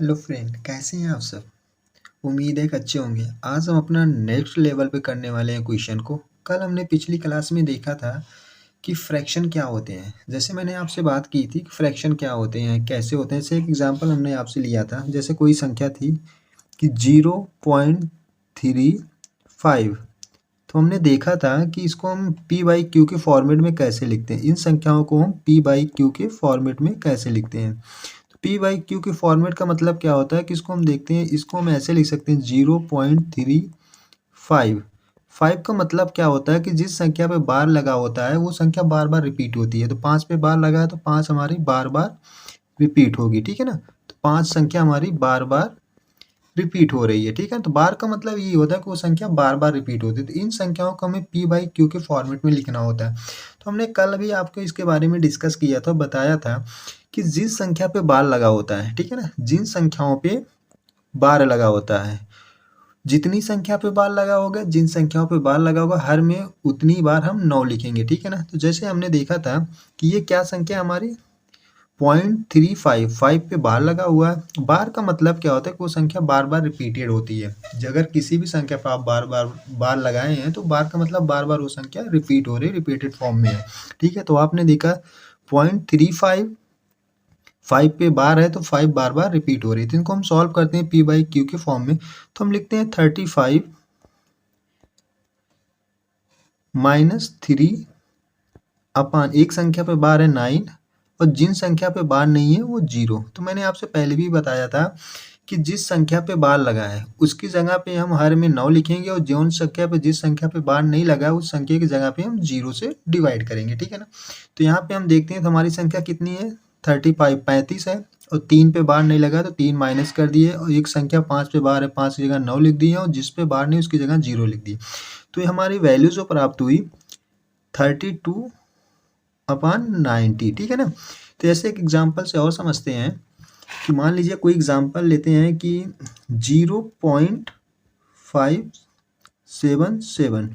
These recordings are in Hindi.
हेलो फ्रेंड, कैसे हैं आप सब। उम्मीद है कि अच्छे होंगे। आज हम अपना नेक्स्ट लेवल पे करने वाले हैं क्वेश्चन को। कल हमने पिछली क्लास में देखा था कि फ्रैक्शन क्या होते हैं। जैसे मैंने आपसे बात की थी कि फ्रैक्शन क्या होते हैं, कैसे होते हैं। जैसे एक एग्जांपल हमने आपसे लिया था, जैसे कोई संख्या थी कि 0.35। तो हमने देखा था कि इसको हम पी बाई क्यू के फॉर्मेट में कैसे लिखते हैं। इन संख्याओं को हम पी बाई क्यू के फॉर्मेट में कैसे लिखते हैं। पी बाई क्यू के फॉर्मेट का मतलब क्या होता है कि इसको हम देखते हैं, इसको हम ऐसे लिख सकते हैं 0.35। 5 का मतलब क्या होता है कि जिस संख्या पे बार लगा होता है वो संख्या बार बार रिपीट होती है। तो 5 पे बार लगा है तो 5 हमारी बार बार रिपीट होगी, ठीक है ना। तो 5 संख्या हमारी बार बार रिपीट हो रही है, ठीक है। तो बार का मतलब ये होता है कि वो संख्या बार बार रिपीट होती है। तो इन संख्याओं को हमें पी बाई क्यू के फॉर्मेट में लिखना होता है। तो हमने कल भी आपको इसके बारे में डिस्कस किया था, बताया था कि जिस संख्या पे बार लगा होता है, ठीक है ना, जिन संख्याओं पे बार लगा होता है, जितनी संख्या पे बार लगा होगा, जिन संख्याओं पे बार लगा होगा, हर में उतनी बार हम 9 लिखेंगे, ठीक है ना। तो जैसे हमने देखा था कि ये क्या संख्या हमारी 0.35 पे बार लगा हुआ है। बार का मतलब क्या होता है कि वो संख्या बार बार रिपीटेड होती है। अगर किसी भी संख्या पर आप बार बार बार लगाए हैं तो बार का मतलब बार बार वो संख्या रिपीट हो रही है, रिपीटेड फॉर्म में है, ठीक है। तो आपने देखा 0.35 5 पे बार है तो 5 बार बार रिपीट हो रही है। तो इनको हम सॉल्व करते हैं पी बाई क्यू के फॉर्म में। तो हम लिखते हैं 35 माइनस 3 अपान एक संख्या पे बार है 9 और जिन संख्या पे बार नहीं है वो 0। तो मैंने आपसे पहले भी बताया था कि जिस संख्या पे बार लगा है उसकी जगह पे हम हर में 9 लिखेंगे और जौन संख्या पे जिस संख्या पे बार नहीं लगा है उस संख्या की जगह पे हम 0 से डिवाइड करेंगे, ठीक है ना। तो यहाँ पे हम देखते हैं तो हमारी संख्या कितनी है 35 35 है और 3 पे बार नहीं लगा तो 3 माइनस कर दिए और एक संख्या 5 पे बार है 5 की जगह 9 लिख दिए और जिस पे बार नहीं उसकी जगह 0 लिख दिए। तो ये हमारी वैल्यू जो प्राप्त हुई 32 अपान 90, ठीक है ना। तो ऐसे एक एग्जांपल से और समझते हैं कि मान लीजिए कोई एग्जांपल लेते हैं कि 0.577,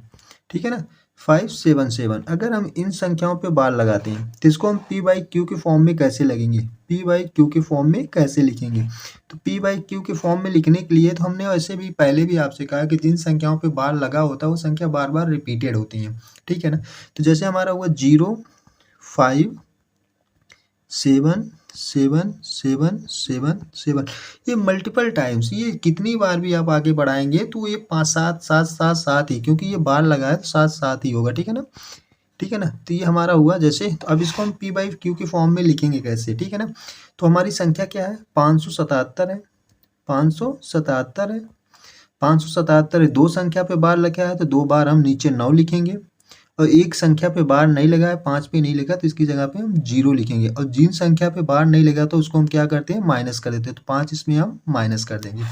ठीक है ना, 577। अगर हम इन संख्याओं पे बार लगाते हैं तो इसको हम पी बाई क्यू के फॉर्म में कैसे लगेंगे, पी बाई क्यू के फॉर्म में कैसे लिखेंगे। तो पी बाई क्यू के फॉर्म में लिखने के लिए तो हमने वैसे भी पहले भी आपसे कहा कि जिन संख्याओं पे बार लगा होता है वो संख्या बार बार रिपीटेड होती हैं, ठीक है ना। तो जैसे हमारा हुआ 0.5777777, ये मल्टीपल टाइम्स, ये कितनी बार भी आप आगे बढ़ाएंगे तो ये 5 7 7 7 7 ही, क्योंकि ये बार लगा है तो 7 7 ही होगा, ठीक है ना। ठीक है ना। तो ये हमारा हुआ जैसे। तो अब इसको हम पी बाई क्यू के फॉर्म में लिखेंगे कैसे, ठीक है ना। तो हमारी संख्या क्या है 577 है, 577 है, 577 है। दो संख्या पे बार लगा है तो दो बार हम नीचे 9 लिखेंगे और एक संख्या पे बार नहीं लगा है 5 पे नहीं लगा तो इसकी जगह पे हम 0 लिखेंगे और जिन संख्या पे बार नहीं लगा तो उसको हम क्या करते हैं माइनस कर देते हैं। तो 5 इसमें हम माइनस कर देंगे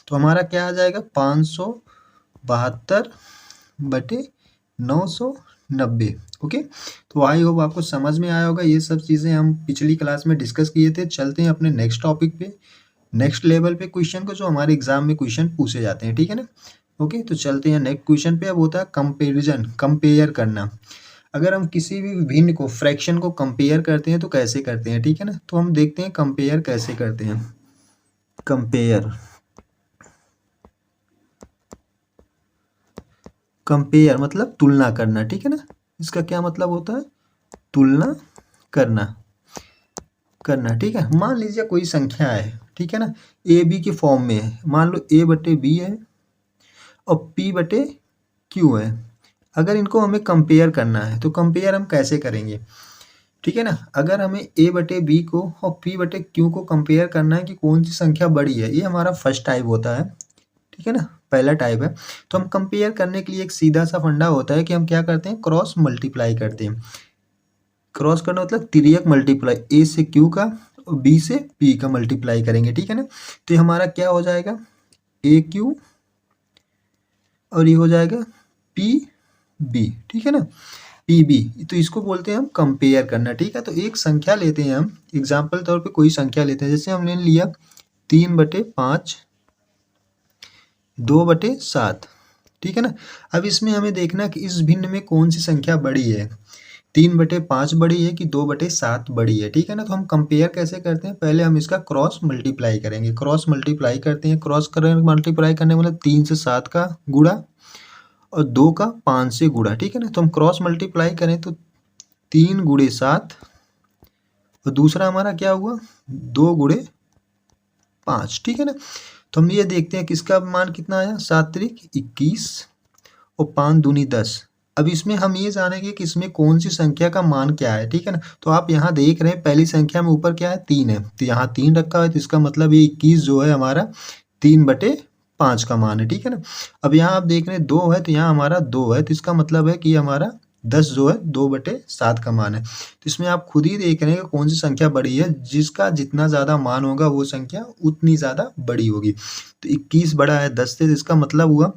तो हमारा क्या आ जाएगा 572 बटे 990। ओके। तो आई होप आपको समझ में आया होगा। ये सब चीज़ें हम पिछली क्लास में डिस्कस किए थे। चलते हैं अपने नेक्स्ट टॉपिक पे, नेक्स्ट लेवल पे क्वेश्चन को, जो हमारे एग्जाम में क्वेश्चन पूछे जाते हैं, ठीक है ना। ओके। तो चलते हैं नेक्स्ट क्वेश्चन पे। अब होता है कंपेरिजन, कंपेयर करना। अगर हम किसी भी भिन्न को, फ्रैक्शन को कंपेयर करते हैं तो कैसे करते हैं, ठीक है ना। तो हम देखते हैं कंपेयर कैसे करते हैं। कंपेयर, कंपेयर मतलब तुलना करना, ठीक है ना। इसका क्या मतलब होता है, तुलना करना, करना, ठीक है। मान लीजिए कोई संख्या है, ठीक है ना, ए बी के फॉर्म में है। मान लो ए बटे बी है और पी बटे क्यू है। अगर इनको हमें कंपेयर करना है तो कंपेयर हम कैसे करेंगे, ठीक है ना। अगर हमें ए बटे बी को और पी बटे क्यू को कंपेयर करना है कि कौन सी संख्या बड़ी है, ये हमारा फर्स्ट टाइप होता है, ठीक है ना, पहला टाइप है। तो हम कंपेयर करने के लिए एक सीधा सा फंडा होता है कि हम क्या करते हैं, क्रॉस मल्टीप्लाई करते हैं। क्रॉस करना मतलब तिर्यक मल्टीप्लाई, ए से क्यू का और बी से पी का मल्टीप्लाई करेंगे, ठीक है ना। तो ये हमारा क्या हो जाएगा ए क्यू और ये हो जाएगा पी बी, ठीक है ना, पी बी। तो इसको बोलते हैं हम कंपेयर करना, ठीक है। तो एक संख्या लेते हैं हम, एग्जाम्पल तौर पे कोई संख्या लेते हैं, जैसे हमने लिया 3/5 2/7, ठीक है ना। अब इसमें हमें देखना कि इस भिन्न में कौन सी संख्या बड़ी है। 3/5 बड़ी है कि 2/7 बड़ी है, ठीक है ना। तो हम कंपेयर कैसे करते हैं, पहले हम इसका क्रॉस मल्टीप्लाई करेंगे, क्रॉस मल्टीप्लाई करते हैं, क्रॉस करें मल्टीप्लाई करने मतलब 3 से 7 का गुणा और 2 का 5 से गुणा, ठीक है ना। तो हम क्रॉस मल्टीप्लाई करें तो 3 गुणे 7 और दूसरा हमारा क्या हुआ 2 गुणे 5, ठीक है ना। तो हम ये देखते हैं किसका मान कितना आया, 7 त्रिक 21 और 5 दूनी 10। अब इसमें हम ये जानेंगे कि इसमें कौन सी संख्या का मान क्या है, ठीक है ना। तो आप यहाँ देख रहे हैं पहली संख्या में ऊपर क्या है 3 है, तो यहाँ 3 रखा है, तो इसका मतलब ये 21 जो है हमारा 3/5 का मान है, ठीक है ना। अब यहाँ आप देख रहे हैं 2 है, तो यहाँ हमारा 2 है, तो इसका मतलब है कि हमारा 10 जो है 2/7 का मान है। तो इसमें आप खुद ही देख रहे हैं कि कौन सी संख्या बड़ी है, जिसका जितना ज़्यादा मान होगा वो संख्या उतनी ज़्यादा बड़ी होगी। तो 21 बड़ा है 10 से, इसका मतलब हुआ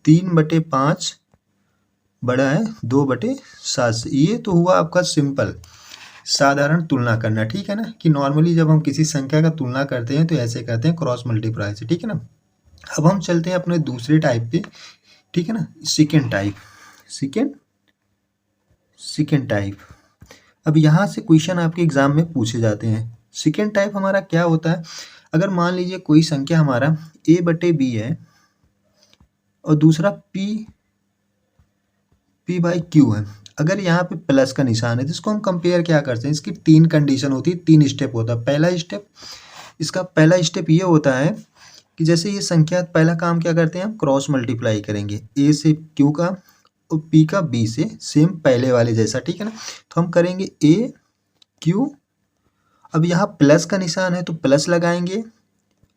3/5 बड़ा है 2/7 से। ये तो हुआ आपका सिंपल साधारण तुलना करना, ठीक है ना, कि नॉर्मली जब हम किसी संख्या का तुलना करते हैं तो ऐसे करते हैं क्रॉस मल्टीप्लाई से, ठीक है ना। अब हम चलते हैं अपने दूसरे टाइप पे, ठीक है ना, सेकेंड टाइप। सेकेंड टाइप अब यहाँ से क्वेश्चन आपके एग्जाम में पूछे जाते हैं। सेकेंड टाइप हमारा क्या होता है, अगर मान लीजिए कोई संख्या हमारा a/b है और दूसरा p/q है, अगर यहाँ पे प्लस का निशान है तो इसको हम कंपेयर क्या करते हैं, इसकी 3 कंडीशन होती है, 3 स्टेप होता है। इसका पहला स्टेप ये होता है कि जैसे ये संख्या, पहला काम क्या करते हैं हम क्रॉस मल्टीप्लाई करेंगे, a से q का और p का b से, सेम पहले वाले जैसा, ठीक है ना। तो हम करेंगे a/q, अब यहाँ प्लस का निशान है तो प्लस लगाएंगे,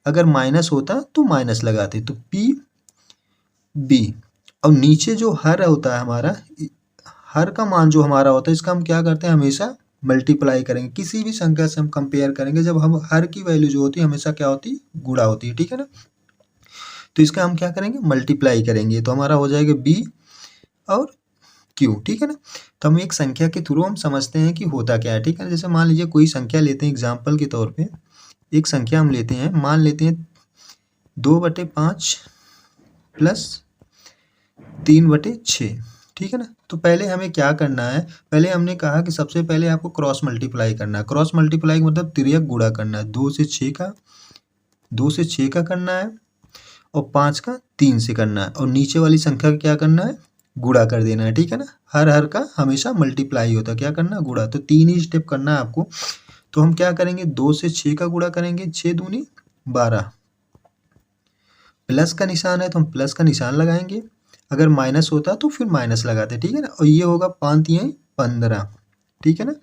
अगर माइनस होता तो माइनस लगाते, तो p/b। और नीचे जो हर होता है हमारा, हर का मान जो हमारा होता है इसका हम क्या करते हैं हमेशा मल्टीप्लाई करेंगे। किसी भी संख्या से हम कंपेयर करेंगे, जब हम हर की वैल्यू जो होती है हमेशा क्या होती है, गुणा होती है, ठीक है ना। तो इसका हम क्या करेंगे मल्टीप्लाई करेंगे, तो हमारा हो जाएगा b और q, ठीक है ना। तो हम एक संख्या के थ्रू हम समझते हैं कि होता क्या है, ठीक है। जैसे मान लीजिए कोई संख्या लेते हैं एग्जाम्पल के तौर पे, एक संख्या हम लेते हैं, मान लेते हैं 2/5 प्लस 3/6, ठीक है ना। तो पहले हमें क्या करना है, पहले हमने कहा कि सबसे पहले आपको क्रॉस मल्टीप्लाई करना है। क्रॉस मल्टीप्लाई मतलब तिर्यक गुणा करना है, 2 से 6 का करना है और 5 का 3 से करना है, और नीचे वाली संख्या का क्या करना है, गुणा कर देना है, ठीक है ना। हर का हमेशा मल्टीप्लाई होता है, क्या करना है, गुणा। तो 3 ही स्टेप करना है आपको। तो हम क्या करेंगे 2 से 6 का गुणा करेंगे, 6 दूनी 12, प्लस का निशान है तो हम प्लस का निशान लगाएंगे, अगर माइनस होता तो फिर माइनस लगाते, ठीक है ना। और ये होगा 5 तिहाई 15, ठीक है ना।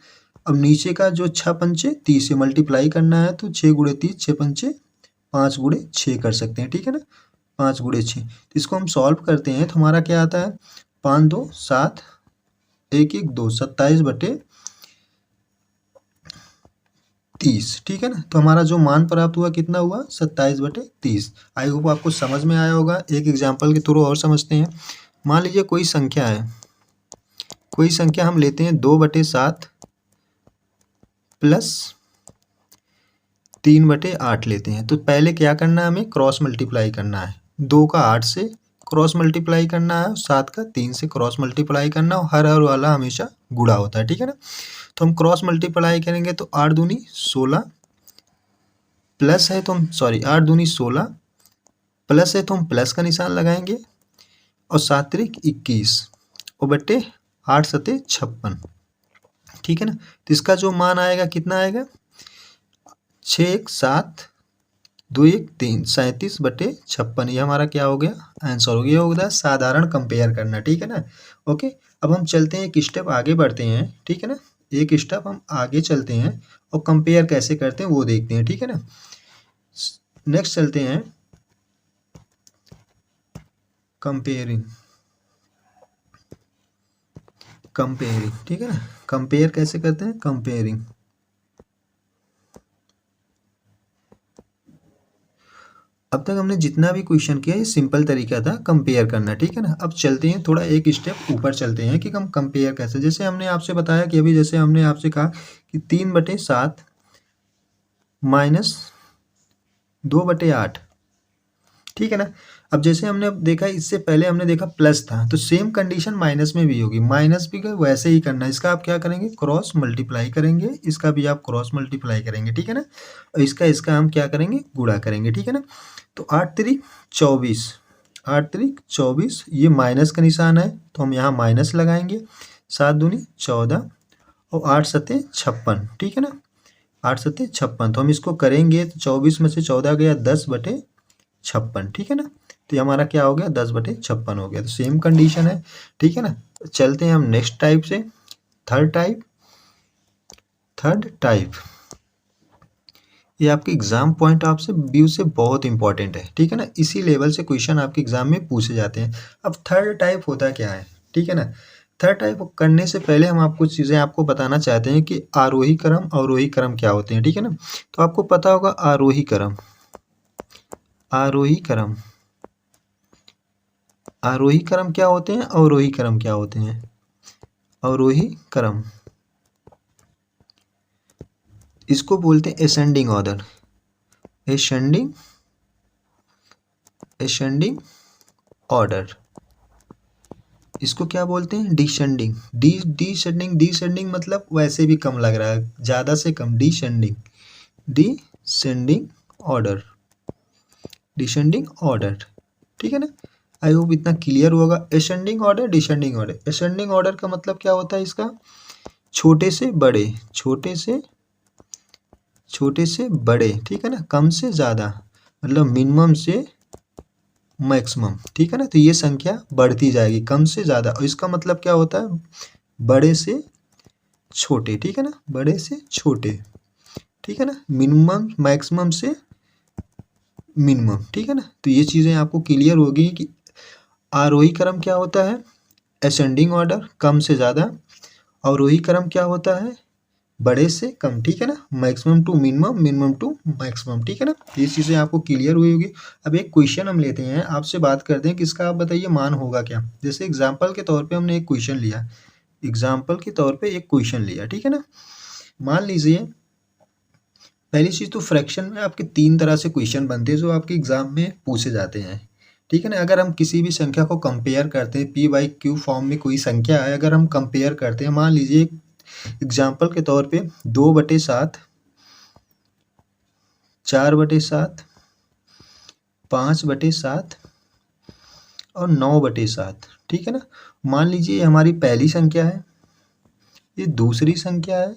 अब नीचे का जो 6×5 30 से मल्टीप्लाई करना है, तो 6 गुणे 30 6×5 5 गुणे 6 कर सकते हैं, ठीक है ना, 5 गुणे 6। तो इसको हम सॉल्व करते हैं तो हमारा क्या आता है, 5 2 7 1 1 2 27/30, ठीक है ना। तो हमारा जो मान प्राप्त हुआ कितना हुआ 27/30। आई होप आपको समझ में आया होगा। एक एग्जाम्पल के थ्रू और समझते हैं। मान लीजिए कोई संख्या है, कोई संख्या हम लेते हैं 2/7 प्लस 3/8 लेते हैं। तो पहले क्या करना है, हमें क्रॉस मल्टीप्लाई करना है, 2 का 8 से क्रॉस मल्टीप्लाई करना है, 7 का 3 से क्रॉस मल्टीप्लाई करना, और हर वाला हमेशा गुणा होता है, ठीक है ना। तो हम क्रॉस मल्टीप्लाई करेंगे तो 8 दूनी 16 प्लस है तो हम 8 दूनी 16 प्लस है तो हम प्लस का निशान लगाएंगे, और 7 त्रिक 21 और बट्टे 8 सते 56, ठीक है ना। तो इसका जो मान आएगा कितना आएगा, 6 1 7 2 1 3 37/56। ये हमारा क्या हो गया, आंसर हो गया। ये हो गया साधारण कंपेयर करना, ठीक है ना। ओके, अब हम चलते हैं एक स्टेप आगे बढ़ते हैं, ठीक है ना, एक स्टेप हम आगे चलते हैं और कंपेयर कैसे करते हैं वो देखते हैं, ठीक है ना। नेक्स्ट चलते हैं कंपेयरिंग, ठीक है ना। कंपेयर कैसे करते हैं, कंपेयरिंग। अब तक हमने जितना भी क्वेश्चन किया ये सिंपल तरीका था कंपेयर करना, ठीक है ना। अब चलते हैं थोड़ा एक स्टेप ऊपर चलते हैं कि हम कंपेयर कैसे, जैसे हमने आपसे बताया कि अभी जैसे हमने आपसे कहा कि 3/7 माइनस 2/8, ठीक है ना। अब जैसे हमने अब देखा, इससे पहले हमने देखा प्लस था, तो सेम कंडीशन माइनस में भी होगी, माइनस भी वैसे ही करना है। इसका आप क्या करेंगे, क्रॉस मल्टीप्लाई करेंगे, इसका भी आप क्रॉस मल्टीप्लाई करेंगे, ठीक है ना। और इसका हम क्या करेंगे, गुणा करेंगे, ठीक है ना। तो 8 त्रिक 24, 8 त्रिक 24, ये माइनस का निशान है तो हम यहाँ माइनस लगाएंगे। 7 दूनी 14 और 8 सत्ते 56, ठीक है ना। 8 सत्ते 56, तो हम इसको करेंगे तो 24 में से 14 गया 10/56, ठीक है ना। तो ये हमारा क्या हो गया, 10/56 हो गया। तो सेम कंडीशन है, ठीक है ना। चलते हैं हम नेक्स्ट टाइप से, थर्ड टाइप। ये आपके एग्जाम पॉइंट ऑफ से व्यू से बहुत इंपॉर्टेंट है, ठीक है ना। इसी लेवल से क्वेश्चन आपके एग्जाम में पूछे जाते हैं। अब थर्ड टाइप होता क्या है, ठीक है ना। थर्ड टाइप करने से पहले हम आपको चीज़ें आपको बताना चाहते हैं कि आरोही क्रम अवरोही क्रम क्या होते हैं, ठीक है ना। तो आपको पता होगा आरोही क्रम, आरोही क्रम, आरोही क्रम क्या होते हैं, अवरोही क्रम क्या होते हैं। अवरोही क्रम इसको बोलते हैं असेंडिंग ऑर्डर, असेंडिंग ऑर्डर। इसको क्या बोलते हैं, डिसेंडिंग, डिसेंडिंग मतलब वैसे भी कम लग रहा है, ज़्यादा से कम, डिसेंडिंग ऑर्डर, डिसेंडिंग ऑर्डर, ठीक है ना। आई होप इतना क्लियर होगा। Ascending order, descending order. Ascending order का मतलब क्या होता है, इसका छोटे से बड़े, छोटे से बड़े, ठीक है ना, कम से ज़्यादा, मतलब मिनिमम से मैक्सिमम, ठीक है ना। तो ये संख्या बढ़ती जाएगी कम से ज़्यादा, और इसका मतलब क्या होता है, बड़े से छोटे, ठीक है ना, बड़े से छोटे, ठीक है ना, मिनिमम मैक्सिमम से मिनिमम, ठीक है ना। तो ये चीज़ें आपको क्लियर होगी कि आरोही क्रम क्या होता है, असेंडिंग ऑर्डर, कम से ज़्यादा। अवरोही क्रम क्या होता है, बड़े से कम, ठीक है ना, maximum to minimum, minimum to maximum, ठीक है ना। ये चीज़ें आपको क्लियर हुई होगी। अब एक क्वेश्चन हम लेते हैं, आपसे बात करते हैं कि इसका आप बताइए मान होगा क्या। जैसे एग्जाम्पल के तौर पे हमने एक क्वेश्चन लिया, एग्जाम्पल के तौर पे एक क्वेश्चन लिया, ठीक है ना। मान लीजिए पहली चीज़ तो फ्रैक्शन में आपके 3 तरह से क्वेश्चन बनते हैं जो आपके एग्जाम में पूछे जाते हैं, ठीक है ना। अगर हम किसी भी संख्या को कंपेयर करते हैं, P/Q फॉर्म में कोई संख्या है, अगर हम कंपेयर करते हैं, मान लीजिए एग्जाम्पल के तौर पे 2/7, 4/7, 5/7 और 9/7, ठीक है ना। मान लीजिए ये हमारी पहली संख्या है, ये दूसरी संख्या है,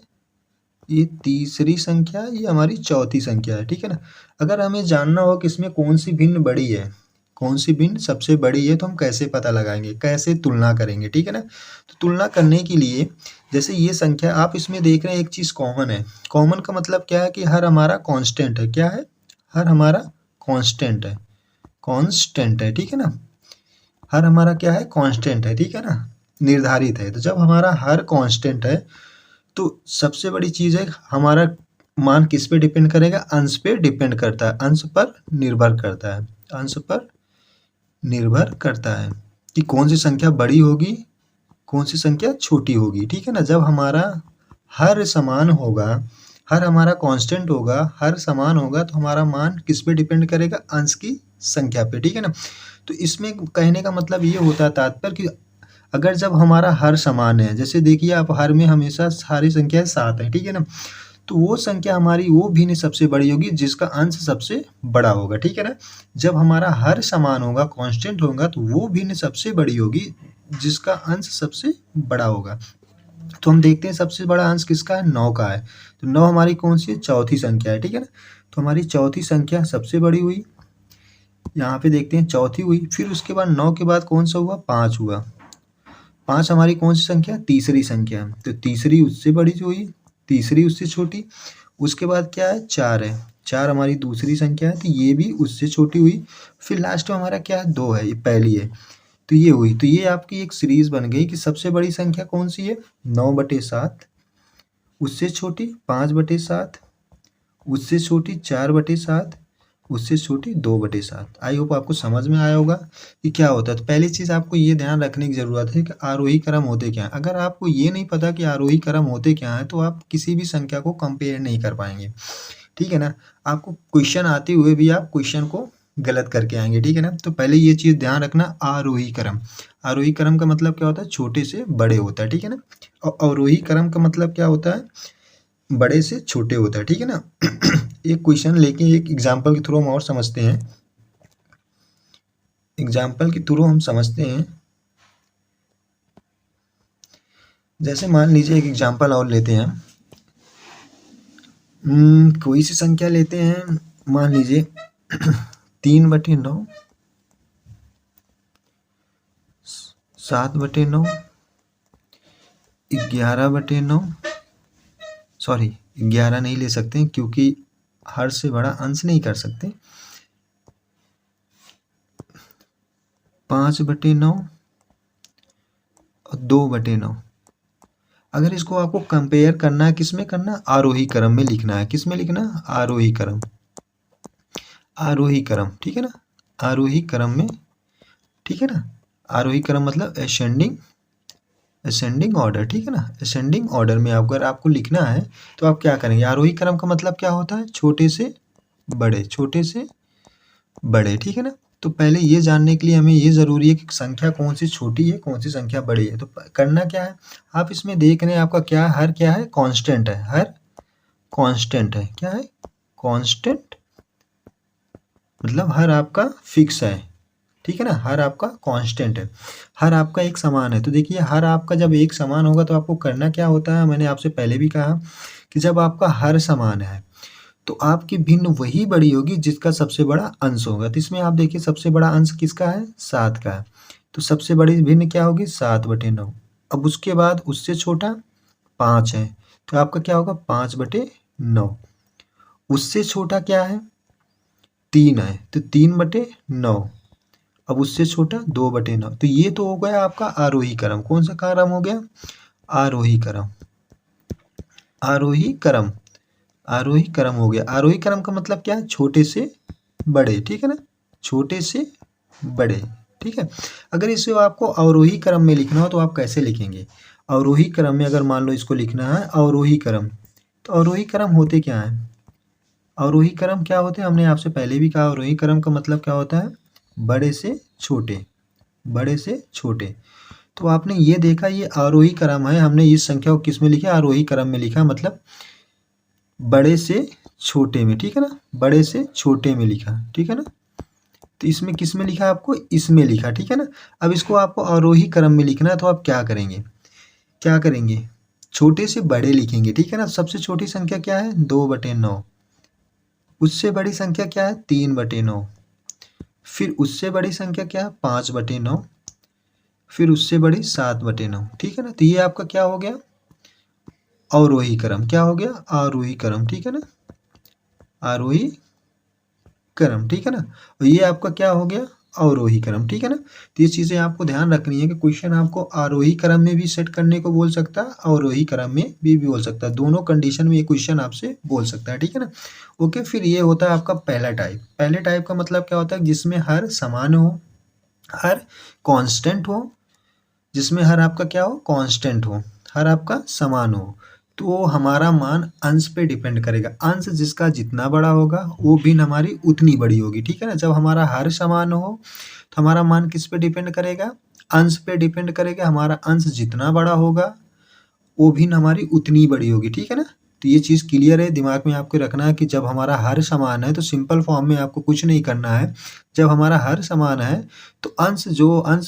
ये तीसरी संख्या है, ये हमारी चौथी संख्या है, ठीक है ना। अगर हमें जानना हो कि इसमें कौन सी भिन्न बड़ी है, कौन सी भिन्न सबसे बड़ी है, तो हम कैसे पता लगाएंगे, कैसे तुलना करेंगे, ठीक है ना। तो तुलना करने के लिए जैसे ये संख्या आप इसमें देख रहे हैं, एक चीज़ कॉमन है। कॉमन का मतलब क्या है कि हर हमारा कांस्टेंट है, क्या है, हर हमारा कांस्टेंट है, कांस्टेंट है, ठीक है ना। हर हमारा क्या है, कांस्टेंट है, ठीक है ना, निर्धारित है। तो जब हमारा हर कांस्टेंट है तो सबसे बड़ी चीज़ है, हमारा मान किस पे डिपेंड करेगा, अंश पे डिपेंड करता है, अंश पर निर्भर करता है, अंश पर निर्भर करता है कि कौन सी संख्या बड़ी होगी, कौन सी संख्या छोटी होगी, ठीक है ना। जब हमारा हर समान होगा, हर हमारा कांस्टेंट होगा, हर समान होगा, तो हमारा मान किस पे डिपेंड करेगा, अंश की संख्या पे, ठीक है ना। तो इसमें कहने का मतलब ये होता है तात्पर्य कि अगर जब हमारा हर समान है, जैसे देखिए आप हर में हमेशा सारी संख्याएं 7 है, ठीक है ना, तो वो संख्या हमारी वो भिन्न सबसे बड़ी होगी जिसका अंश सबसे बड़ा होगा, ठीक है ना। जब हमारा हर समान होगा, कांस्टेंट होगा, तो वो भिन्न सबसे बड़ी होगी जिसका अंश सबसे बड़ा होगा। तो हम देखते हैं सबसे बड़ा अंश किसका है, 9 का है। तो 9 हमारी कौन सी है, चौथी संख्या है, ठीक है ना। तो हमारी चौथी संख्या सबसे बड़ी हुई, यहाँ पे देखते हैं चौथी हुई। फिर उसके बाद 9 के बाद कौन सा हुआ, 5 हुआ। 5 हमारी कौन सी संख्या, तीसरी संख्या। तो तीसरी उससे बड़ी जो हुई, तीसरी उससे छोटी। उसके बाद क्या है, 4 है, 4 हमारी दूसरी संख्या है, तो ये भी उससे छोटी हुई। फिर लास्ट में हमारा क्या है, 2 है, ये पहली है, तो ये हुई। तो ये आपकी एक सीरीज बन गई कि सबसे बड़ी संख्या कौन सी है, 9/7, उससे छोटी 5/7, उससे छोटी 4/7, उससे छोटी 2/7। आई होप आपको समझ में आया होगा कि क्या होता है। तो पहली चीज़ आपको ये ध्यान रखने की ज़रूरत है कि आरोही क्रम होते क्या हैं। अगर आपको ये नहीं पता कि आरोही क्रम होते क्या हैं, तो आप किसी भी संख्या को कंपेयर नहीं कर पाएंगे, ठीक है ना। आपको क्वेश्चन आते हुए भी आप क्वेश्चन को गलत करके आएंगे, ठीक है ना। तो पहले ये चीज़ ध्यान रखना, आरोही क्रम। आरोही क्रम का मतलब क्या होता है, छोटे से बड़े होता है, ठीक है ना। और अवरोही क्रम का मतलब क्या होता है, बड़े से छोटे होता है, ठीक है ना। एक क्वेश्चन लेके एक एग्जाम्पल के थ्रू हम और समझते हैं, एग्जाम्पल के थ्रू हम समझते हैं। जैसे मान लीजिए एक एग्जाम्पल और लेते हैं, कोई सी संख्या लेते हैं, मान लीजिए 3/9, 7/9, 11/9, सॉरी 11 नहीं ले सकते क्योंकि हर से बड़ा अंश नहीं कर सकते, 5/9 और 2/9। अगर इसको आपको कंपेयर करना है, किस में करना है, आरोही क्रम में लिखना है। किस में लिखना है, आरोही क्रम, आरोही क्रम, ठीक है ना, आरोही क्रम में, ठीक है ना। आरोही क्रम मतलब असेंडिंग, असेंडिंग ऑर्डर, ठीक है ना। असेंडिंग ऑर्डर में अगर आपको लिखना है तो आप क्या करेंगे, आरोही क्रम का मतलब क्या होता है, छोटे से बड़े, छोटे से बड़े, ठीक है ना। तो पहले ये जानने के लिए हमें ये ज़रूरी है कि संख्या कौन सी छोटी है, कौन सी संख्या बड़ी है। तो करना क्या है, आप इसमें देख रहे हैं आपका क्या है, हर क्या है, कांस्टेंट है, हर कांस्टेंट है, क्या है, कांस्टेंट, मतलब हर आपका फिक्स है, ठीक है ना, हर आपका कांस्टेंट है, हर आपका एक समान है। तो देखिए हर आपका जब एक समान होगा तो आपको करना क्या होता है, मैंने आपसे पहले भी कहा कि जब आपका हर समान है तो आपकी भिन्न वही बड़ी होगी जिसका सबसे बड़ा अंश होगा। तो इसमें आप देखिए सबसे बड़ा अंश किसका है, 7 का है, तो सबसे बड़ी भिन्न क्या होगी, 7/9। अब उसके बाद उससे छोटा 5 है, तो आपका क्या होगा, 5/9। उससे छोटा क्या है, 3 है, तो 3/9। अब उससे छोटा 2/9। तो ये तो हो गया आपका आरोही क्रम। कौन सा क्रम हो गया, आरोही क्रम, आरोही क्रम, आरोही क्रम हो गया। आरोही क्रम का मतलब क्या है, छोटे से बड़े, ठीक है ना, छोटे से बड़े, ठीक है। अगर इसे आपको अवरोही क्रम में लिखना हो तो आप कैसे लिखेंगे, अवरोही क्रम में अगर मान लो इसको लिखना है अवरोही क्रम, तो अवरोही क्रम होते क्या है, अवरोही क्रम क्या होते हैं, हमने आपसे पहले भी कहा अवरोही क्रम का मतलब क्या होता है, बड़े से छोटे, बड़े से छोटे। तो आपने ये देखा ये आरोही क्रम है, हमने इस संख्या को किस में लिखा, आरोही क्रम में लिखा, मतलब बड़े से छोटे में, ठीक है ना, बड़े से छोटे में लिखा, ठीक है ना। तो इसमें किस में लिखा, आपको इसमें लिखा, ठीक है ना। अब इसको आपको आरोही क्रम में लिखना है तो आप क्या करेंगे, क्या करेंगे, छोटे से बड़े लिखेंगे, ठीक है ना। सबसे छोटी संख्या क्या है, 2/9, उससे बड़ी संख्या क्या है, 3/9, फिर उससे बड़ी संख्या क्या है, 5/9, फिर उससे बड़ी 7/9, ठीक है ना। तो ये आपका क्या हो गया, अवरोही क्रम, क्या हो गया, आरोही क्रम, ठीक है ना, आरोही क्रम, ठीक है ना। और ये आपका क्या हो गया, अवरोही क्रम, ठीक है ना। तो ये चीज़ें आपको ध्यान रखनी है कि क्वेश्चन आपको आरोही क्रम में भी सेट करने को बोल सकता है, अवरोही क्रम में भी बोल सकता है, दोनों कंडीशन में ये क्वेश्चन आपसे बोल सकता है, ठीक है ना। ओके, फिर ये होता है आपका पहला टाइप। पहले टाइप का मतलब क्या होता है, जिसमें हर समान हो, हर कांस्टेंट हो, जिसमें हर आपका क्या हो, कांस्टेंट हो, हर आपका समान हो। तो हमारा मान अंश पे डिपेंड करेगा, अंश जिसका जितना बड़ा होगा वो भिन्न हमारी उतनी बड़ी होगी, ठीक है ना। जब हमारा हर समान हो तो हमारा मान किस पे डिपेंड करेगा, अंश पे डिपेंड करेगा। हमारा अंश जितना बड़ा होगा वो भिन्न हमारी उतनी बड़ी होगी, ठीक है ना। तो ये चीज़ क्लियर है, दिमाग में आपको रखना है कि जब हमारा हर समान है तो सिंपल फॉर्म में आपको कुछ नहीं करना है। जब हमारा हर समान है तो अंश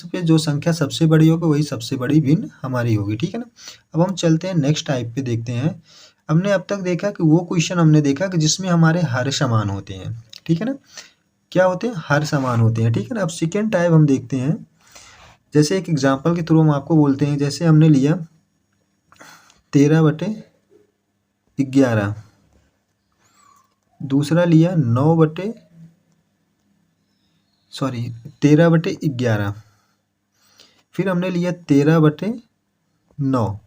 पे जो संख्या सबसे बड़ी होगी वही सबसे बड़ी भिन्न हमारी होगी, ठीक है ना। अब हम चलते हैं नेक्स्ट टाइप पे, देखते हैं। हमने अब तक देखा कि वो क्वेश्चन हमने देखा कि जिसमें हमारे हर समान होते हैं, ठीक है ना, क्या होते हैं, हर समान होते हैं, ठीक है ना। अब सेकेंड टाइप हम देखते हैं, जैसे एक एग्जाम्पल के थ्रू हम आपको बोलते हैं। जैसे हमने लिया 13/11, दूसरा लिया 13/11, फिर हमने लिया 13/9,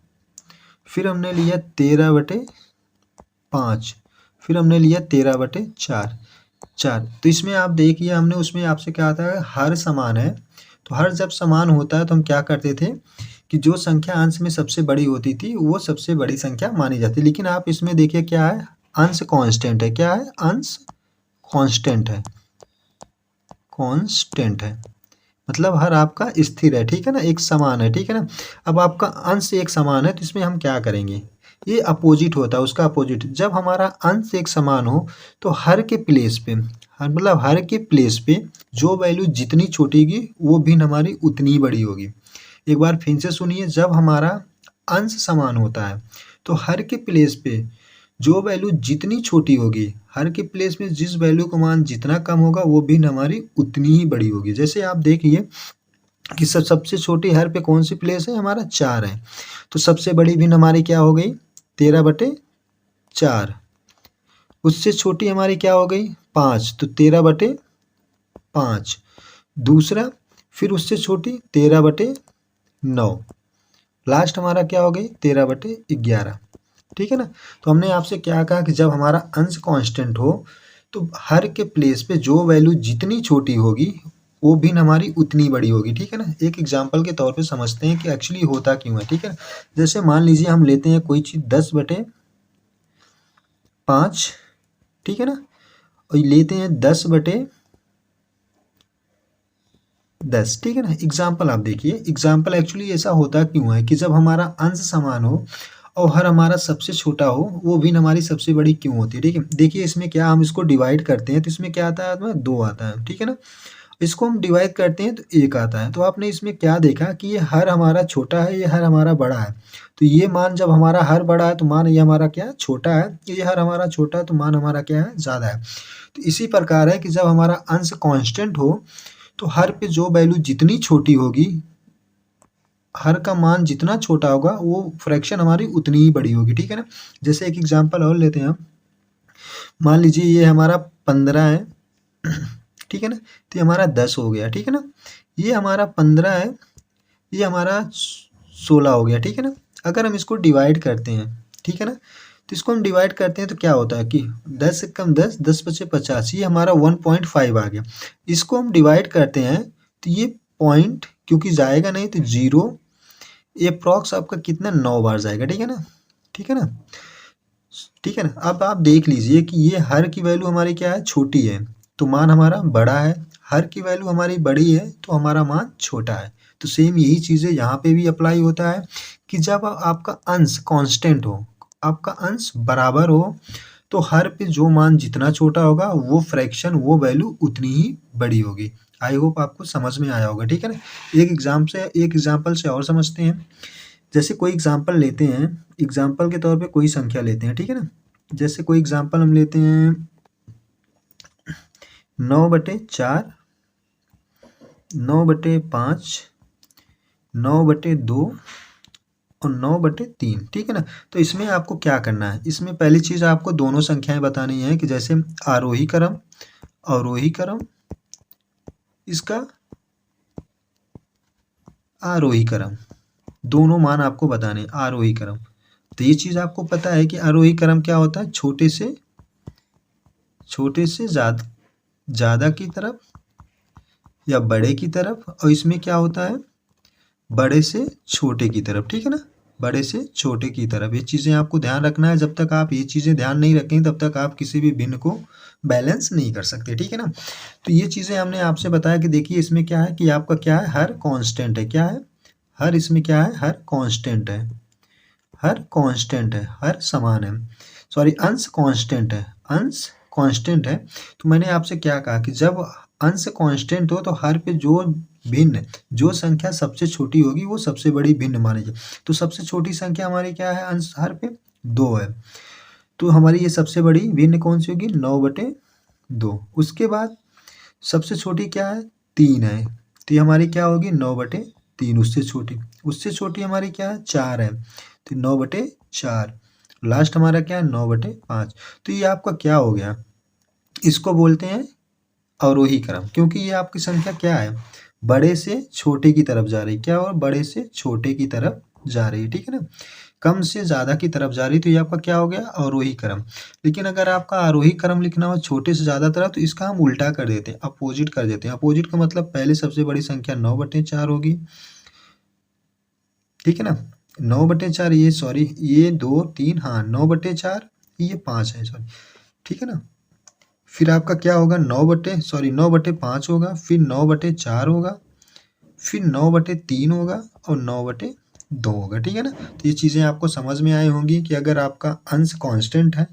फिर हमने लिया 13/5, फिर हमने लिया 13/4। तो इसमें आप देखिए हमने उसमें आपसे क्या आता है, हर समान है। तो हर जब समान होता है तो हम क्या करते थे कि जो संख्या अंश में सबसे बड़ी होती थी वो सबसे बड़ी संख्या मानी जाती। लेकिन आप इसमें देखिए क्या है, अंश कांस्टेंट है, क्या है, अंश कांस्टेंट है, कांस्टेंट है, मतलब हर आपका स्थिर है, ठीक है ना, एक समान है, ठीक है ना। अब आपका अंश एक समान है तो इसमें हम क्या करेंगे, ये अपोजिट होता है, उसका अपोजिट। जब हमारा अंश एक समान हो तो हर के प्लेस पे, मतलब हर के प्लेस पे जो वैल्यू जितनी छोटी होगी वो भिन्न हमारी उतनी ही बड़ी होगी। एक बार फिर से सुनिए, जब हमारा अंश समान होता है तो हर के प्लेस पे जो वैल्यू जितनी छोटी होगी, हर के प्लेस में जिस वैल्यू का मान जितना कम होगा वो भिन्न हमारी उतनी ही बड़ी होगी। जैसे आप देखिए कि सबसे छोटी हर पे कौन सी प्लेस है, हमारा 4 है, तो सबसे बड़ी भिन्न हमारी क्या हो गई, 13/4। उससे छोटी हमारी क्या हो गई, 5, तो 13/5। दूसरा, फिर उससे छोटी 13/9। लास्ट हमारा क्या हो गई, 13/11, ठीक है ना। तो हमने आपसे क्या कहा कि जब हमारा अंश कांस्टेंट हो तो हर के प्लेस पे जो वैल्यू जितनी छोटी होगी वो भिन्न हमारी उतनी बड़ी होगी, ठीक है ना। एक एग्जांपल के तौर पे समझते हैं कि एक्चुअली होता क्यों है, ठीक है। जैसे मान लीजिए हम लेते हैं कोई चीज़ 10/5, ठीक है ना, और लेते हैं 10/10, ठीक है ना। एग्जाम्पल आप देखिए, एग्जाम्पल एक्चुअली ऐसा होता क्यों है कि जब हमारा अंश समान हो और हर हमारा सबसे छोटा हो वो भिन्न हमारी सबसे बड़ी क्यों होती है, ठीक है। देखिए इसमें क्या, हम इसको डिवाइड करते हैं तो इसमें क्या आता है, 2 आता है, ठीक है ना। इसको हम डिवाइड करते हैं तो 1 आता है। तो आपने इसमें क्या देखा कि ये हर हमारा छोटा है, ये हर हमारा बड़ा है। तो ये मान जब हमारा हर बड़ा है तो मान ये हमारा क्या छोटा है, ये हर हमारा छोटा है तो मान हमारा क्या है, ज़्यादा है। तो इसी प्रकार है कि जब हमारा अंश कांस्टेंट हो तो हर पे जो वैल्यू जितनी छोटी होगी, हर का मान जितना छोटा होगा वो फ्रैक्शन हमारी उतनी ही बड़ी होगी, ठीक है ना। जैसे एक एग्जांपल और लेते हैं हम, मान लीजिए ये हमारा 15 है, ठीक है ना, तो ये हमारा 10 हो गया, ठीक है ना। ये हमारा 15 है, ये हमारा 16 हो गया, ठीक है ना। अगर हम इसको डिवाइड करते हैं, ठीक है ना, तो इसको हम डिवाइड करते हैं तो क्या होता है कि 10 से कम 10, 10 बचे 50, ये हमारा 1.5 आ गया। इसको हम डिवाइड करते हैं तो ये पॉइंट क्योंकि जाएगा नहीं तो 0, अप्रॉक्स आपका कितना 9 बार जाएगा, ठीक है ना, ठीक है ना, ठीक है ना। अब आप देख लीजिए कि ये हर की वैल्यू हमारी क्या है, छोटी है, तो मान हमारा बड़ा है। हर की वैल्यू हमारी बड़ी है तो हमारा मान छोटा है। तो सेम यही चीज़ें यहाँ पे भी अप्लाई होता है कि जब आपका अंश कांस्टेंट हो, आपका अंश बराबर हो, तो हर पे जो मान जितना छोटा होगा वो फ्रैक्शन, वो वैल्यू उतनी ही बड़ी होगी। आई होप आपको समझ में आया होगा, ठीक है ना। एक एग्जाम्पल से और समझते हैं। जैसे कोई एग्जाम्पल लेते हैं, एग्जाम्पल के तौर पे कोई संख्या लेते हैं, ठीक है ना। जैसे कोई एग्जाम्पल हम लेते हैं 9/4, 9/5, 9/2 और 9/3, ठीक है ना। तो इसमें आपको क्या करना है, इसमें पहली चीज़ आपको दोनों संख्याएं बतानी है कि जैसे आरोही क्रम, अवरोही क्रम, इसका आरोही क्रम, दोनों मान आपको बताने हैं, आरोही क्रम। तो ये चीज़ आपको पता है कि आरोही क्रम क्या होता है, छोटे से ज़्यादा की तरफ या बड़े की तरफ, और इसमें क्या होता है, बड़े से छोटे की तरफ, ठीक है ना, बड़े से छोटे की तरफ। ये चीज़ें आपको ध्यान रखना है। जब तक आप ये चीज़ें ध्यान नहीं रखेंगे तब तक आप किसी भी भिन्न को बैलेंस नहीं कर सकते, ठीक है ना। तो ये चीज़ें हमने आपसे बताया कि देखिए इसमें क्या है कि आपका क्या है, हर कांस्टेंट है, क्या है, हर, इसमें क्या है, हर कांस्टेंट है, हर कांस्टेंट है, हर समान है, सॉरी अंश कांस्टेंट है, अंश कांस्टेंट है। तो मैंने आपसे क्या कहा कि जब अंश कांस्टेंट हो तो हर पे जो संख्या सबसे छोटी होगी वो सबसे बड़ी भिन्न मानी जाए। तो सबसे छोटी संख्या हमारी क्या है, अंश हर पे 2 है, तो हमारी ये सबसे बड़ी भिन्न कौन सी होगी, 9/2। उसके बाद सबसे छोटी क्या है, 3 है, तो ये हमारी क्या होगी, 9/3। उससे छोटी हमारी क्या है, 4 है, तो 9/4। लास्ट हमारा क्या है, 9/5। तो ये आपका क्या हो गया, इसको बोलते हैं अवरोही क्रम, क्योंकि ये आपकी संख्या क्या है, बड़े से छोटे की तरफ जा रही है, क्या, और बड़े से छोटे की तरफ जा रही है, ठीक है ना, कम से ज़्यादा की तरफ जा रही है। तो ये आपका क्या हो गया, अवरोही क्रम। लेकिन अगर आपका आरोही क्रम लिखना हो छोटे से ज़्यादा तरफ तो इसका हम उल्टा कर देते हैं, अपोजिट कर देते हैं। अपोजिट का मतलब पहले सबसे बड़ी संख्या 9/4 होगी, ठीक है ना, 9/4, ये सॉरी ये 2 3, हाँ 9/4, ये 5 है, सॉरी, ठीक है ना। फिर आपका क्या होगा 9/5 होगा, फिर 9/4 होगा, फिर 9/3 होगा और 9/2 होगा, ठीक है ना। तो ये चीज़ें आपको समझ में आई होंगी कि अगर आपका अंश कांस्टेंट है,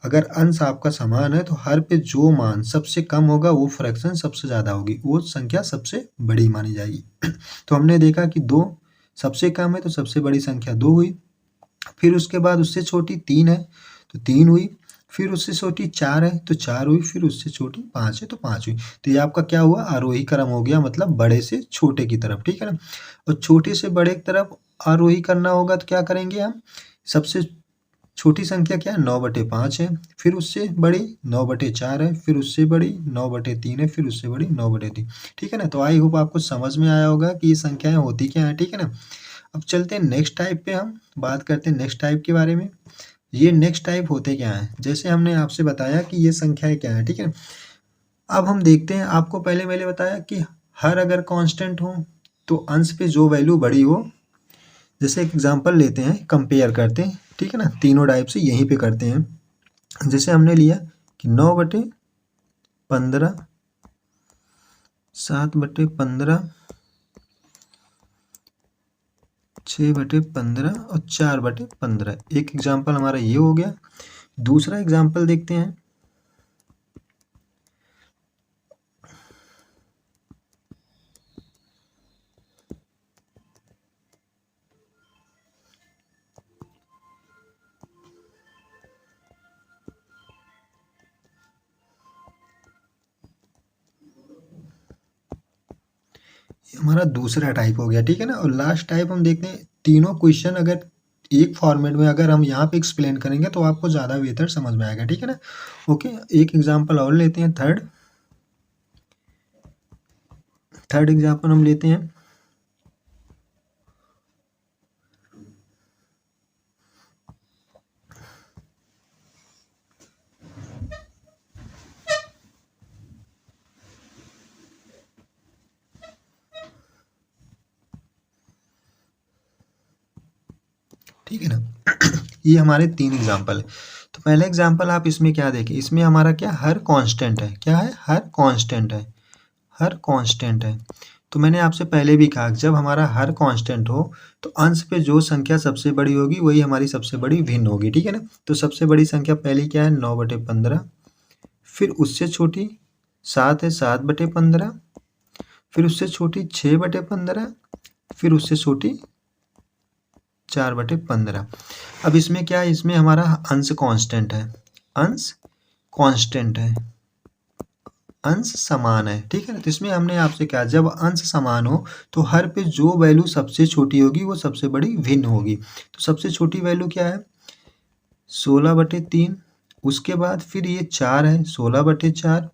अगर अंश आपका समान है तो हर पे जो मान सबसे कम होगा वो फ्रैक्शन सबसे ज़्यादा होगी, वो संख्या सबसे बड़ी मानी जाएगी। तो हमने देखा कि 2 सबसे कम है तो सबसे बड़ी संख्या 2 हुई, फिर उसके बाद उससे छोटी 3 है तो 3 हुई, फिर उससे छोटी 4 है तो 4 हुई, फिर उससे छोटी 5 है तो 5 हुई। तो ये आपका क्या हुआ, आरोही क्रम हो गया, मतलब बड़े से छोटे की तरफ, ठीक है ना। और छोटे से बड़े की तरफ आरोही करना होगा तो क्या करेंगे हम, सबसे छोटी संख्या क्या है 9/5 है, फिर उससे बड़ी 9/4 है, फिर उससे बड़ी 9/3 है, फिर उससे बड़ी 9/3, ठीक है ना। तो आई होप आपको समझ में आया होगा कि ये संख्याएं होती क्या है, ठीक है ना। अब चलते हैं नेक्स्ट टाइप पे, हम बात करते हैं नेक्स्ट टाइप के बारे में। ये नेक्स्ट टाइप होते क्या हैं, जैसे हमने आपसे बताया कि ये संख्याएं क्या है, ठीक है। अब हम देखते हैं, आपको पहले मैंने बताया कि हर अगर कांस्टेंट हो तो अंश पे जो वैल्यू बड़ी हो, जैसे एक एग्जांपल लेते हैं, कंपेयर करते हैं, ठीक है ना, तीनों टाइप से यहीं पे करते हैं। जैसे हमने लिया कि 9/15, 7/15, 6/15 और 4/15। एक एग्जांपल हमारा ये हो गया। दूसरा एग्जांपल देखते हैं। ये हमारा दूसरा टाइप हो गया, ठीक है ना। और लास्ट टाइप हम देखते हैं, तीनों क्वेश्चन अगर एक फॉर्मेट में अगर हम यहाँ पे एक्सप्लेन करेंगे तो आपको ज़्यादा बेहतर समझ में आएगा, ठीक है ना। ओके, एक एग्जांपल और लेते हैं, थर्ड एग्जांपल हम लेते हैं। ठीक है ना। ये हमारे 3 एग्जांपल है। तो पहला एग्जांपल आप इसमें क्या देखें, इसमें हमारा क्या हर कांस्टेंट है, क्या है, हर कांस्टेंट है, हर कांस्टेंट है। तो मैंने आपसे पहले भी कहा जब हमारा हर कांस्टेंट हो तो अंश पे जो संख्या सबसे बड़ी होगी वही हमारी सबसे बड़ी भिन्न होगी, ठीक है ना। तो सबसे बड़ी संख्या पहली क्या है 9/15, फिर उससे छोटी 7 है 7/15, फिर उससे छोटी 6/15, फिर उससे छोटी 4/15। अब इसमें क्या है, इसमें हमारा अंश कांस्टेंट है, अंश कांस्टेंट है, अंश समान है, ठीक है ना। तो इसमें हमने आपसे कहा जब अंश समान हो तो हर पे जो वैल्यू सबसे छोटी होगी वो सबसे बड़ी भिन्न होगी। तो सबसे छोटी वैल्यू क्या है 16/3, उसके बाद फिर ये 4 है 16/4,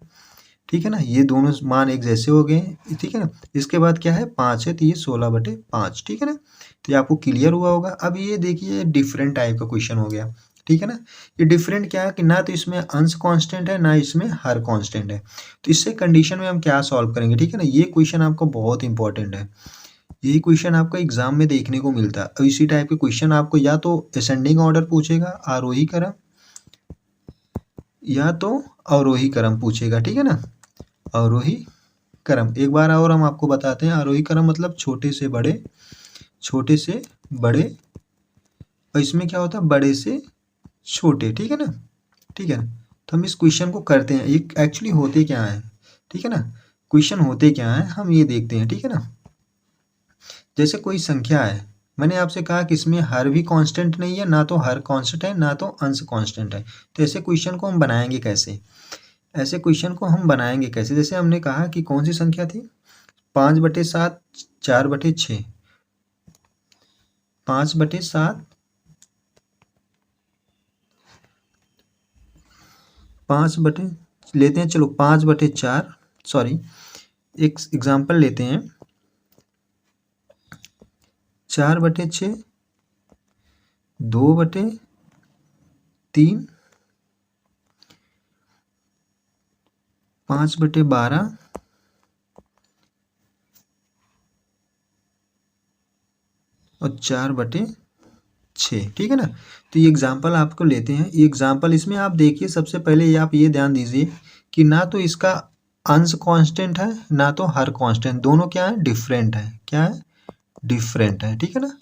ठीक है ना, ये दोनों मान एक जैसे हो गए, ठीक है ना। इसके बाद क्या है 5 है तो ये 16/5, ठीक है ना। तो ये आपको क्लियर हुआ होगा। अब ये देखिए डिफरेंट टाइप का क्वेश्चन हो गया, ठीक है ना। ये डिफरेंट क्या है कि ना तो इसमें अंश कांस्टेंट है ना इसमें हर कांस्टेंट है। तो इससे कंडीशन में हम क्या सॉल्व करेंगे, ठीक है ना। ये क्वेश्चन आपको बहुत इंपॉर्टेंट है, यही क्वेश्चन आपको एग्जाम में देखने को मिलता है। और इसी टाइप के क्वेश्चन आपको या तो असेंडिंग ऑर्डर पूछेगा आरोही क्रम, या तो अवरोही क्रम पूछेगा, ठीक है ना, अवरोही क्रम। एक बार और हम आपको बताते हैं, आरोही क्रम मतलब छोटे से बड़े, छोटे से बड़े, और इसमें क्या होता है बड़े से छोटे, ठीक है ना, ठीक है ना। तो हम इस क्वेश्चन को करते हैं, ये एक्चुअली होते क्या है, ठीक है ना, क्वेश्चन होते क्या है हम ये देखते हैं, ठीक है ना। जैसे कोई संख्या है, मैंने आपसे कहा कि इसमें हर भी कांस्टेंट नहीं है, ना तो हर कांस्टेंट है ना तो अंश कांस्टेंट है। तो ऐसे क्वेश्चन को हम बनाएंगे कैसे, ऐसे क्वेश्चन को हम बनाएंगे कैसे, जैसे हमने कहा कि कौन सी संख्या थी 5/7, 4/6, 5/7, 5 बटे लेते हैं, चलो 5/4, सॉरी एक एग्जांपल लेते हैं, 4/6, 2/3, 5/12 और 4/4, 6, ठीक है ना। तो ये एग्जाम्पल आपको लेते हैं। ये एग्जाम्पल इसमें आप देखिए, सबसे पहले ये आप ये ध्यान दीजिए कि ना तो इसका अंश कांस्टेंट है ना तो हर कांस्टेंट, दोनों क्या है, डिफरेंट है। क्या है, डिफरेंट है, ठीक है ना।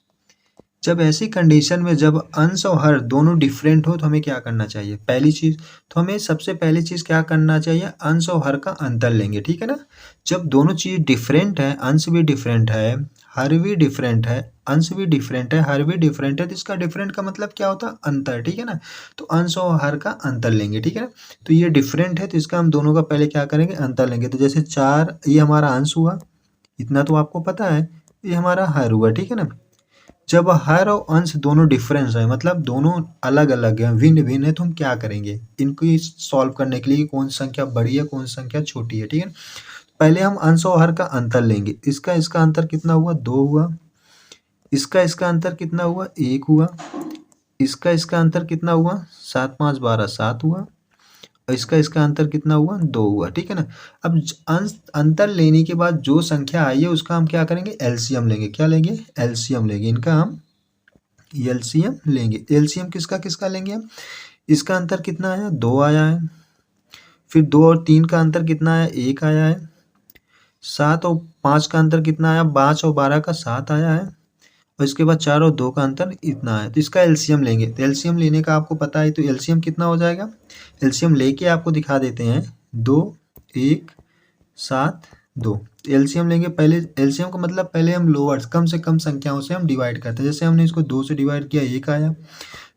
जब ऐसी कंडीशन में जब अंश और हर दोनों डिफरेंट हो तो हमें क्या करना चाहिए, पहली चीज तो हमें सबसे पहली चीज क्या करना चाहिए, अंश और हर का अंतर लेंगे, ठीक है ना। जब दोनों चीज डिफरेंट है, अंश भी डिफरेंट है, हर भी डिफरेंट है, अंश भी डिफरेंट है, हर भी डिफरेंट है, तो इसका डिफरेंट का मतलब क्या होता है, अंतर, ठीक है ना। तो अंश और हर का अंतर लेंगे, ठीक है ना। तो ये डिफरेंट है तो इसका हम दोनों का पहले क्या करेंगे, अंतर लेंगे। तो जैसे 4 ये हमारा अंश हुआ, इतना तो आपको पता है, ये हमारा हर हुआ, ठीक है ना। जब हर और अंश दोनों डिफरेंस है, मतलब दोनों अलग अलग है, भिन्न भिन्न है, तो हम क्या करेंगे इनको सॉल्व करने के लिए, कौन सी संख्या बड़ी है कौन सी संख्या छोटी है, ठीक है। पहले हम अंश और हर का अंतर लेंगे। इसका इसका अंतर कितना हुआ, 2 हुआ। इसका इसका अंतर कितना हुआ, 1 हुआ। इसका इसका अंतर कितना हुआ, 7 5 12 7 हुआ। और इसका इसका अंतर कितना हुआ, 2 हुआ, ठीक है ना। अब अंश अंतर लेने के बाद जो संख्या आई है उसका हम क्या करेंगे, एलसीएम लेंगे। क्या लेंगे, एलसीएम लेंगे। इनका हम एलसीएम लेंगे। एलसीएम किसका किसका लेंगे हम, इसका अंतर कितना आया, 2 आया है। फिर 2 और 3 का अंतर कितना आया, 1 आया है। 7 और 5 का अंतर कितना आया, 5 और 12 का 7 आया है। और इसके बाद 4 और 2 का अंतर इतना है। तो इसका एलसीएम लेंगे। तो एलसीएम लेने का आपको पता है, तो एलसीएम कितना हो जाएगा, एलसीएम लेके आपको दिखा देते हैं, 2 1 7 2। एलसीएम लेंगे। पहले एलसीएम का मतलब पहले हम लोअर्स कम से कम संख्याओं से हम डिवाइड करते हैं। जैसे हमने इसको 2 से डिवाइड किया, 1 आया,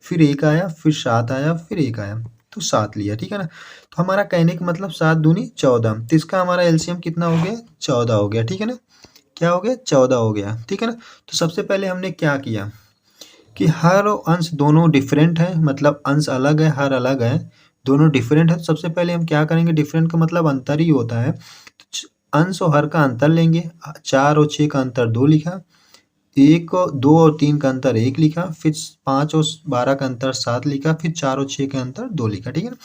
फिर 1 आया, फिर 7 आया, फिर 1 आया, तो 7 लिया, ठीक है ना। तो हमारा कहने का मतलब 7 दूनी 14, तो इसका हमारा एलसीएम कितना हो गया, 14 हो गया, ठीक है ना। क्या हो गया, 14 हो गया, ठीक है ना। तो सबसे पहले हमने क्या किया कि हर और अंश दोनों डिफरेंट है, मतलब अंश अलग है हर अलग है, दोनों डिफरेंट है। तो सबसे पहले हम क्या करेंगे, डिफरेंट का मतलब अंतर ही होता है। अंश और हर का अंतर लेंगे। 4 और 6 का अंतर 2 लिखा, 2 और 3 का अंतर 1 लिखा, फिर 5 और 12 का अंतर 7 लिखा, फिर 4 और 6 का अंतर 2 लिखा, ठीक है ना।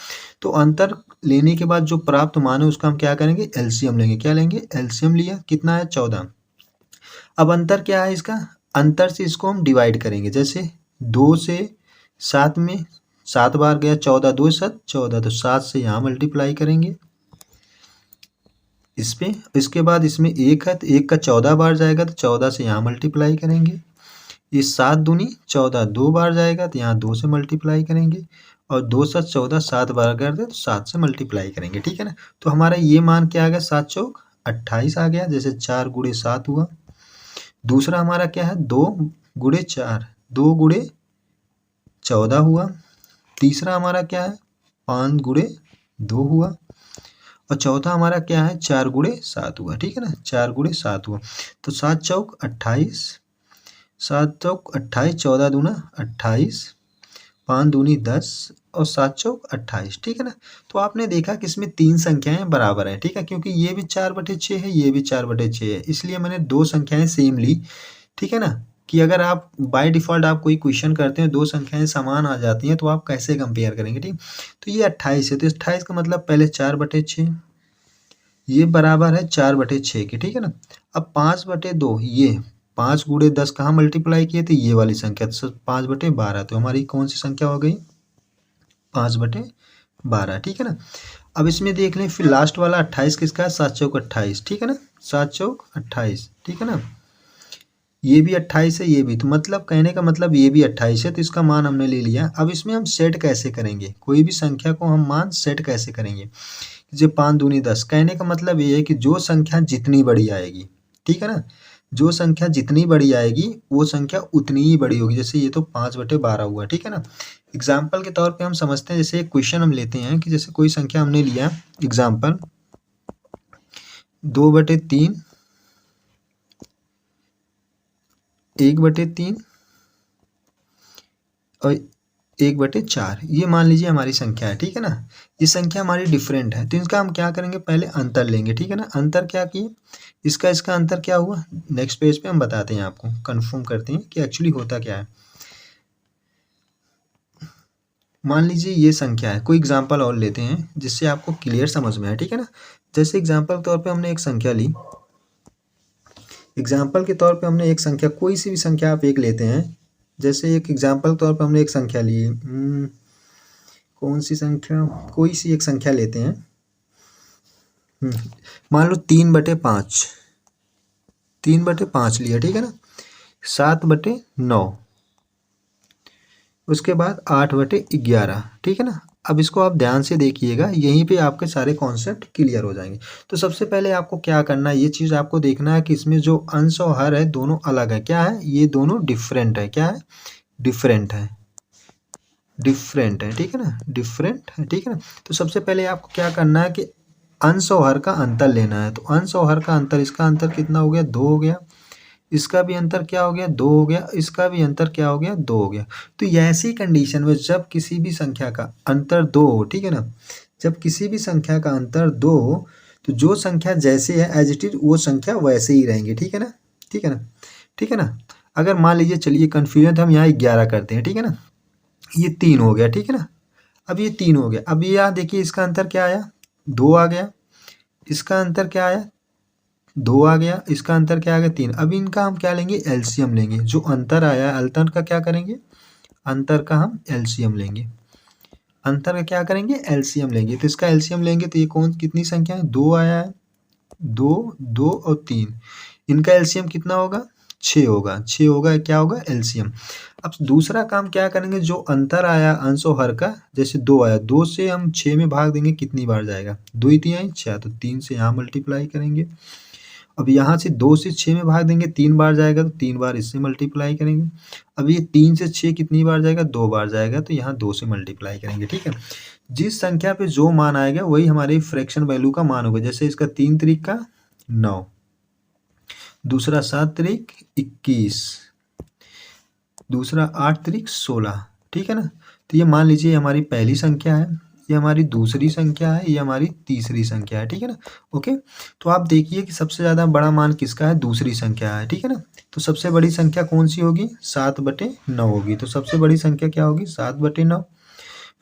तो अंतर लेने के बाद जो प्राप्त मान है उसका हम क्या करेंगे, एलसीएम लेंगे। क्या लेंगे, एलसीएम लिया, कितना है, 14। अब अंतर क्या है इसका, अंतर से इसको हम डिवाइड करेंगे। जैसे 2 से 7 में 7 बार गया, 14 2 7 14, तो 7 से यहाँ मल्टीप्लाई करेंगे इस पे। इसके बाद इसमें 1 है तो 1 का 14 बार जाएगा, तो 14 से यहाँ मल्टीप्लाई करेंगे। ये 7 दूनी 14 2 बार जाएगा, तो यहाँ 2 से मल्टीप्लाई करेंगे। और 2 7 14 7 बार कर दे तो 7 से मल्टीप्लाई करेंगे, ठीक है ना। तो हमारा ये मान क्या आ गया, 7 चौक 28 आ गया। जैसे 4 गुणे 7 हुआ। दूसरा हमारा क्या है, 2 गुणे 4, 2 गुणे 14 हुआ। तीसरा हमारा क्या है, 5 गुणे 2 हुआ। और चौथा हमारा क्या है, 4 गुणे 7 हुआ, ठीक है ना, 4 गुणे 7 हुआ। तो 7 चौक 28, 7 चौक 28, 14 दूना 28, 5 दूनी 10 और 7 चौक 28, ठीक है ना। तो आपने देखा कि इसमें 3 संख्याएं बराबर हैं, ठीक है, क्योंकि ये भी 4/6 है, ये भी 4/6 है, इसलिए मैंने 2 संख्याएं सेम ली, ठीक है ना। कि अगर आप बाय डिफ़ॉल्ट आप कोई क्वेश्चन करते हैं, 2 संख्याएं समान आ जाती हैं, तो आप कैसे कंपेयर करेंगे, ठीक। तो ये 28 है, तो 28 का मतलब पहले 4/6, ये बराबर है 4/6 के, ठीक है ना। अब 5/2, ये 5 गुणे 10 कहाँ मल्टीप्लाई किए थे, ये वाली संख्या, तो 5/12, तो हमारी कौन सी संख्या हो गई, 5/12, ठीक है ना। अब इसमें देख लें, फिर लास्ट वाला 28 किसका है, 7 चौक 28, ठीक है ना, 7 चौक 28, ठीक है ना। ये भी 28 है, ये भी, तो मतलब कहने का मतलब ये भी 28 है, तो इसका मान हमने ले लिया। अब इसमें हम सेट कैसे करेंगे, कोई भी संख्या को हम मान सेट कैसे करेंगे। जैसे 5 दूनी 10, कहने का मतलब ये है कि जो संख्या जितनी बड़ी आएगी, ठीक है ना, जो संख्या जितनी बड़ी आएगी वो संख्या उतनी ही बड़ी होगी। जैसे ये तो 5/12 हुआ, ठीक है ना। एग्जाम्पल के तौर पे हम समझते हैं, जैसे एक क्वेश्चन हम लेते हैं कि जैसे कोई संख्या हमने लिया, एग्जाम्पल 2/3, 1/3 और 1/4, ये मान लीजिए हमारी संख्या है, ठीक है ना। ये संख्या हमारी डिफरेंट है, तो इसका हम क्या करेंगे, पहले अंतर लेंगे, ठीक है ना। अंतर क्या किए, इसका इसका अंतर क्या हुआ, नेक्स्ट पेज पे हम बताते हैं, आपको कंफर्म करते हैं कि एक्चुअली होता क्या है। मान लीजिए ये संख्या है, कोई एग्जांपल और लेते हैं जिससे आपको क्लियर समझ में आए, ठीक है ना। जैसे एग्जांपल के तौर पे हमने एक संख्या ली, एग्जांपल के तौर पे हमने एक संख्या, कोई सी भी संख्या आप एक लेते हैं, जैसे एक एग्जाम्पल तौर पर हमने एक संख्या ली है, कौन सी संख्या, कोई सी एक संख्या लेते हैं, मान लो 3/5, 3/5 लिया, ठीक है ना, 7/9, उसके बाद 8/11, ठीक है ना। अब इसको आप ध्यान से देखिएगा, यहीं पे आपके सारे कॉन्सेप्ट क्लियर हो जाएंगे। तो सबसे पहले आपको क्या करना है, ये चीज़ आपको देखना है कि इसमें जो अंश और हर है दोनों अलग है, क्या है, ये दोनों डिफरेंट है, क्या है, डिफरेंट है, डिफरेंट है, ठीक है ना, डिफरेंट है, ठीक है ना। तो सबसे पहले आपको क्या करना है कि अंश और हर का अंतर लेना है। तो अंश और हर का अंतर, इसका अंतर कितना हो गया, 2 हो गया, इसका भी अंतर क्या हो गया, 2 हो गया, इसका भी अंतर क्या हो गया, 2 हो गया। तो ऐसी कंडीशन में जब किसी भी संख्या का अंतर 2 हो, ठीक है ना, जब किसी भी संख्या का अंतर 2 हो, तो जो संख्या जैसे है एज इट इज वो संख्या वैसे ही रहेंगी, ठीक है ना, ठीक है ना, ठीक है ना। अगर मान लीजिए, चलिए कन्फ्यूजन, हम यहाँ 11 करते हैं, ठीक है ना, ये 3 हो गया, ठीक है ना, अब ये 3 हो गया, अब ये यहाँ देखिए इसका अंतर क्या आया, 2 आ गया, इसका अंतर क्या आया, 2 आ गया, इसका अंतर क्या आ गया, 3। अब इनका हम क्या लेंगे, एलसीएम लेंगे, जो अंतर आया है अंतर का क्या करेंगे, अंतर का हम एलसीएम लेंगे, अंतर का क्या करेंगे, एलसीएम लेंगे। तो इसका एलसीएम लेंगे तो ये कौन, कितनी संख्या है, 2 आया है, 2, 2 और 3, इनका एलसीएम कितना होगा, 6 होगा, 6 होगा, क्या होगा, एलसीएम। अब दूसरा काम क्या करेंगे, जो अंतर आया अंश और हर का, जैसे 2 आया, 2 से हम 6 में भाग देंगे, कितनी बार जाएगा, 2 ही 3 आई 6, तो 3 से यहाँ मल्टीप्लाई करेंगे। अब यहाँ से 2 से 6 में भाग देंगे, 3 बार जाएगा, तो 3 बार इससे मल्टीप्लाई करेंगे। अब ये 3 से 6 कितनी बार जाएगा, 2 बार जाएगा, तो यहाँ 2 से मल्टीप्लाई करेंगे, ठीक है। जिस संख्या पे जो मान आएगा वही हमारी फ्रैक्शन वैल्यू का मान होगा। जैसे इसका 3 त्रिक 9, दूसरा 7 त्रिक 21, दूसरा 8 त्रिक 16, ठीक है ना। तो ये मान लीजिए हमारी पहली संख्या है, ये हमारी दूसरी संख्या है, ये हमारी तीसरी संख्या है, ठीक है ना। ओके, तो आप देखिए कि सबसे ज़्यादा बड़ा मान किसका है, दूसरी संख्या है, ठीक है ना। तो सबसे बड़ी संख्या कौन सी होगी, 7/9 होगी। तो सबसे बड़ी संख्या क्या होगी, 7/9।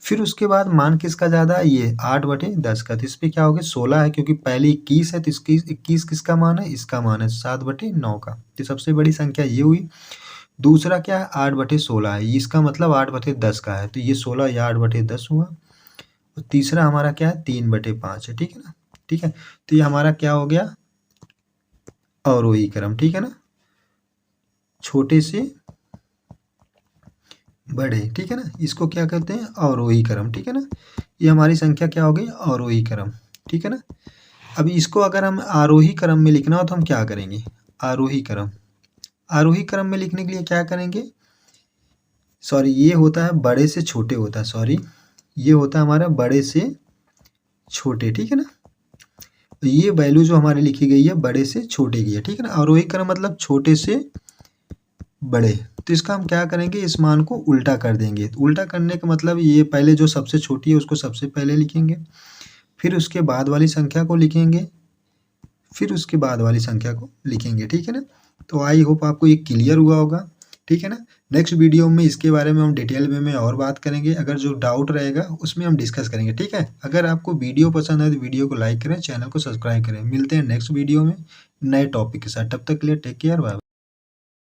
फिर उसके बाद मान किसका ज़्यादा है, ये 8/10 का। तो इस पर क्या हो गया, 16 है, क्योंकि पहले 21 है, तो इसकी 21 किसका मान है, इसका मान है 7/9 का। तो सबसे बड़ी संख्या ये हुई। दूसरा क्या है, 8/16 है, इसका मतलब 8/10 का है, तो ये 16 या 8/10 हुआ। और तीसरा हमारा क्या है, 3/5 है, ठीक है ना, ठीक है। तो ये हमारा क्या हो गया, अवरोही क्रम, ठीक है ना, छोटे से बड़े, ठीक है ना, इसको क्या कहते हैं, अवरोही क्रम, ठीक है ना। ये हमारी संख्या क्या हो गई, अवरोही क्रम, ठीक है ना। अब इसको अगर हम आरोही क्रम में लिखना हो तो हम क्या करेंगे, आरोही क्रम, आरोही क्रम में लिखने के लिए क्या करेंगे, सॉरी ये होता है बड़े से छोटे होता है, सॉरी ये होता है हमारा बड़े से छोटे, ठीक है ना। तो ये वैल्यू जो हमारी लिखी गई है बड़े से छोटे की है, ठीक है ना। आरोही क्रम मतलब छोटे से बड़े। तो इसका हम क्या करेंगे, इस मान को उल्टा कर देंगे। तो उल्टा करने का मतलब ये पहले जो सबसे छोटी है उसको सबसे पहले लिखेंगे, फिर उसके बाद वाली संख्या को लिखेंगे, फिर उसके बाद वाली संख्या को लिखेंगे, ठीक है ना। तो आई होप आपको ये क्लियर हुआ होगा, ठीक है ना। नेक्स्ट वीडियो में इसके बारे में हम डिटेल में और बात करेंगे। अगर जो डाउट रहेगा उसमें हम डिस्कस करेंगे, ठीक है। अगर आपको वीडियो पसंद है तो वीडियो को लाइक करें, चैनल को सब्सक्राइब करें। मिलते हैं नेक्स्ट वीडियो में नए टॉपिक के साथ, तब तक के लिए टेक केयर, बाय।